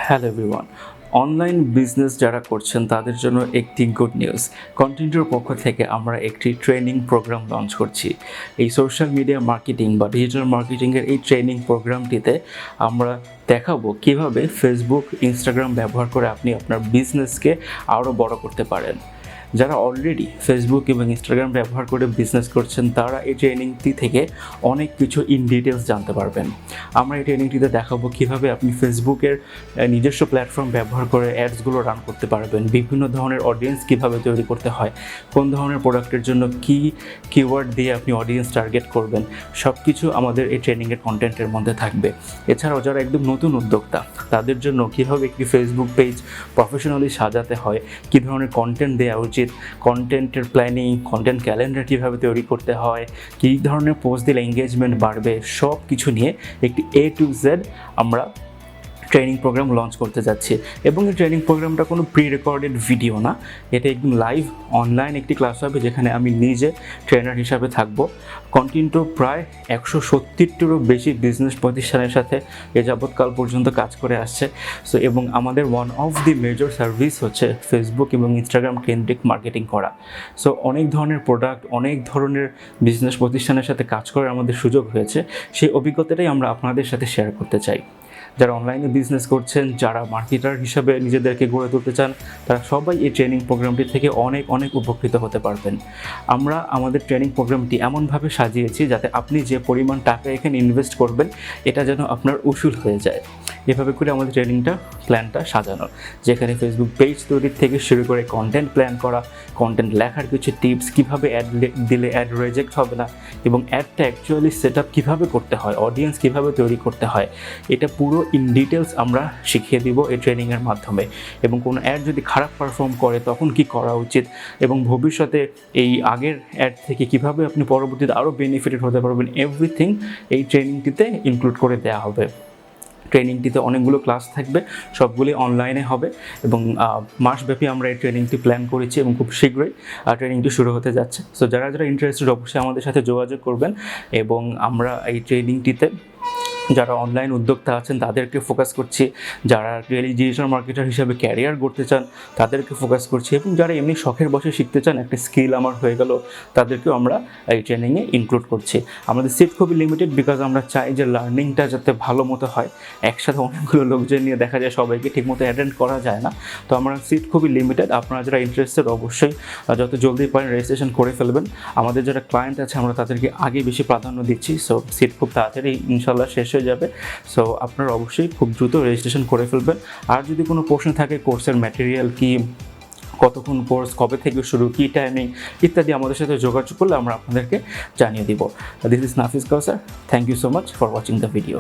Hello everyone, online business যারা করছেন তাদের জন্য একটি গুড নিউজ। কন্টেন্টের পক্ষ থেকে আমরা একটি ট্রেনিং প্রোগ্রাম লঞ্চ করছি। এই সোশ্যাল মিডিয়া মার্কেটিং বা ডিজিটাল মার্কেটিংয়ের এই ট্রেনিং প্রোগ্রামটিতে আমরা দেখাবো কিভাবে ফেসবুক, ইনস্টাগ্রাম ব্যবহার করে আপনি আপনার বিজনেসকে আরও বড় করতে পারেন। যারা অলরেডি ফেসবুক এবং ইনস্টাগ্রাম ব্যবহার করে বিজনেস করছেন তারা এই ট্রেনিংটি থেকে অনেক কিছু ইন ডিটেলস জানতে পারবেন। আমরা এই ট্রেনিংটিতে দেখাবো কীভাবে আপনি ফেসবুকের নিজস্ব প্ল্যাটফর্ম ব্যবহার করে অ্যাডসগুলো রান করতে পারবেন, বিভিন্ন ধরনের অডিয়েন্স কীভাবে তৈরি করতে হয়, কোন ধরনের প্রোডাক্টের জন্য কী কিওয়ার্ড দিয়ে আপনি অডিয়েন্স টার্গেট করবেন, সব কিছু আমাদের এই ট্রেনিংয়ের কন্টেন্টের মধ্যে থাকবে। এছাড়াও যারা একদম নতুন উদ্যোক্তা তাদের জন্য কীভাবে একটি ফেসবুক পেজ প্রফেশনালি সাজাতে হয়, কী ধরনের কন্টেন্ট দেওয়া উচিত, কন্টেন্টের প্ল্যানিং, কন্টেন্ট ক্যালেন্ডার কীভাবে তৈরি করতে হয়, কী ধরনের পোস্ট দিলে এঙ্গেজমেন্ট বাড়বে, সব কিছু নিয়ে একটি A to Z আমরা ট্রেনিং প্রোগ্রাম লঞ্চ করতে যাচ্ছি। এবং এই ট্রেনিং প্রোগ্রামটা কোনো প্রি রেকর্ডেড ভিডিও না, এটা একদম লাইভ অনলাইন একটি ক্লাস হবে যেখানে আমি নিজে ট্রেনার হিসাবে থাকব। কন্টিনিউ প্রায় 170টিরও বেশি বিজনেস প্রতিষ্ঠানের সাথে এ যাবৎকাল পর্যন্ত কাজ করে আসছে। সো এবং আমাদের one of the major service হচ্ছে ফেসবুক এবং ইনস্টাগ্রাম কেন্দ্রিক মার্কেটিং করা। সো অনেক ধরনের প্রোডাক্ট, অনেক ধরনের বিজনেস প্রতিষ্ঠানের সাথে কাজ করার আমাদের সুযোগ হয়েছে। সেই অভিজ্ঞতাটাই আমরা আপনাদের সাথে শেয়ার করতে চাই। যারা অনলাইনে বিজনেস করছেন, যারা মার্কেটার হিসাবে নিজেদেরকে গড়ে তুলতে চান, তারা সবাই এই ট্রেনিং প্রোগ্রামটি থেকে অনেক উপকৃত হতে পারবেন। আমরা আমাদের ট্রেনিং প্রোগ্রামটি এমনভাবে সাজিয়েছি যাতে আপনি যে পরিমাণ টাকা এখানে ইনভেস্ট করবেন এটা যেন আপনার উসুল হয়ে যায়। এভাবে করে আমাদের প্ল্যানটা সাজানো, যেখানে ফেসবুক পেজ তৈরির থেকে শুরু করে কন্টেন্ট প্ল্যান করা, কন্টেন্ট লেখার কিছু টিপস, কীভাবে অ্যাড দিলে অ্যাড রিজেক্ট হবে না, এবং অ্যাডটা অ্যাকচুয়ালি সেট আপ কীভাবে করতে হয়, অডিয়েন্স কীভাবে তৈরি করতে হয়, এটা পুরো ইন ডিটেলস আমরা শিখিয়ে দিব এই ট্রেনিংয়ের মাধ্যমে। এবং কোনো অ্যাড যদি খারাপ পারফর্ম করে তখন কি করা উচিত, এবং ভবিষ্যতে এই আগের অ্যাড থেকে কিভাবে আপনি পরবর্তীতে আরও বেনিফিটেড হতে পারবেন, এভরিথিং এই ট্রেনিংটিতে ইনক্লুড করে দেওয়া হবে। ট্রেনিংটিতে অনেকগুলো ক্লাস থাকবে, সবগুলি অনলাইনে হবে এবং মাসব্যাপী আমরা এই ট্রেনিংটি প্ল্যান করেছি এবং খুব শীঘ্রই ট্রেনিংটি শুরু হতে যাচ্ছে। সো যারা ইন্টারেস্টেড অবশ্যই আমাদের সাথে যোগাযোগ করবেন। এবং আমরা এই ট্রেনিংটিতে যারা অনলাইন উদ্যোক্তা আছেন তাদেরকে ফোকাস করছি, যারা রিয়েলি ডিজিটাল মার্কেটার হিসাবে ক্যারিয়ার করতে চান তাদেরকে ফোকাস করছি, এবং যারা এমনি শখের বসে শিখতে চান, একটা স্কিল আমার হয়ে গেল, তাদেরকেও আমরা এই ট্রেনিংয়ে ইনক্লুড করছি। আমাদের সিট খুবই লিমিটেড, বিকজ আমরা চাই যে লার্নিংটা যাতে ভালো মতো হয়। একসাথে অনেকগুলো লোকজন নিয়ে দেখা যায় সবাইকে ঠিকমতো অ্যাটেন্ড করা যায় না, তো আমরা সিট খুবই লিমিটেড। আপনারা যারা ইন্টারেস্টেড অবশ্যই যত জলদি পারেন রেজিস্ট্রেশন করে ফেলবেন। আমাদের যারা ক্লায়েন্ট আছে আমরা তাদেরকে আগে বেশি প্রাধান্য দিচ্ছি, সো সিট খুব তাড়াতাড়ি ইনশাল্লাহ শেষ হয়ে যাবে। সো আপনারা অবশ্যই খুব দ্রুত রেজিস্ট্রেশন করে ফেলবেন। আর যদি কোনো প্রশ্ন থাকে, কোর্সের ম্যাটেরিয়াল কি, কতক্ষণ কোর্স, কবে থেকে শুরু, কী টাইমিং ইত্যাদি, আমাদের সাথে যোগাযোগ করলে আমরা আপনাদেরকে জানিয়ে দিব। This is Nafis Kausar. Thank you so much for watching the video.